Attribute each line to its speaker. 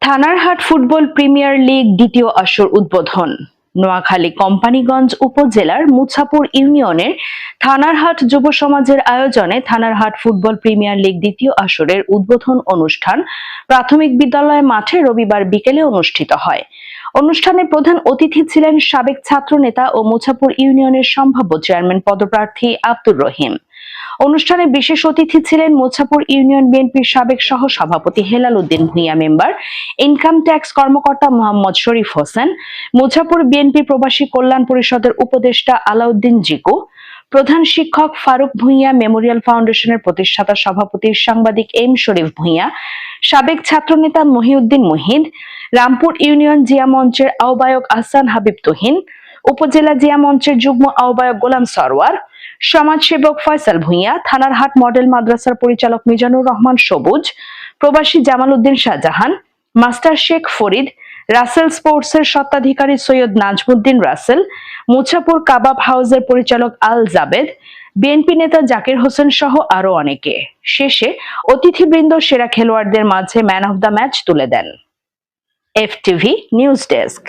Speaker 1: Thanarhat football premier league দ্বিতীয় আসর উদ্বোধন। নোয়াখালী কোম্পানীগঞ্জ উপজেলার মুছাপুর ইউনিয়নের থানারহাট যুব সমাজের আয়োজনে থানারহাট ফুটবল প্রিমিয়ার লিগ দ্বিতীয় আসরের উদ্বোধন অনুষ্ঠান প্রাথমিক বিদ্যালয় মাঠে রবিবার বিকেলে অনুষ্ঠিত হয়। অনুষ্ঠানে প্রধান অতিথি ছিলেন সাবেক ছাত্রনেতা ও মুছাপুর ইউনিয়নের সম্ভাব্য চেয়ারম্যান পদপ্রার্থী আব্দুর রহিম। অনুষ্ঠানে বিশেষ অতিথি ছিলেন মুছাপুর ইউনিয়ন বিএনপির সাবেক সহ সভাপতি Helal Uddin Bhuiyan member, income tax কর্মকর্তা মোহাম্মদ শরীফ হোসেন, মুছাপুর বিএনপি প্রবাসী কল্যাণ পরিষদের উপদেষ্টা আলাউদ্দিন জিকু, প্রধান শিক্ষক ফারুক ভূঁইয়া, মেমোরিয়াল ফাউন্ডেশনের প্রতিষ্ঠাতা সভাপতি সাংবাদিক এম শরীফ ভূঁইয়া, সাবেক ছাত্রনেতা মহিউদ্দিন মুহিদ, রামপুর ইউনিয়ন জিয়া মঞ্চের আহ্বায়ক আহসান হাবিব তুহিন, উপজেলা জিয়া মঞ্চের যুগ্ম আহ্বায়ক গোলাম সরওয়ার, সমাজসেবক ফয়সাল ভূঁইয়া, থানারহাট মডেল মাদ্রাসার পরিচালক মিজানুর রহমান সবুজ, প্রবাসী জামাল উদ্দিন শাহজাহান, মাস্টার শেখ ফরিদ, রাসেল স্পোর্টসের স্বত্বাধিকারী সৈয়দ নাজমুদ্দিন রাসেল, মুছাপুর কাবাব হাউসের পরিচালক আল জাবেদ, বিএনপি নেতা জাকির হোসেন সহ আরো অনেকে। শেষে অতিথিবৃন্দ সেরা খেলোয়াড়দের মাঝে ম্যান অফ দ্য ম্যাচ তুলে দেন। FTV news desk.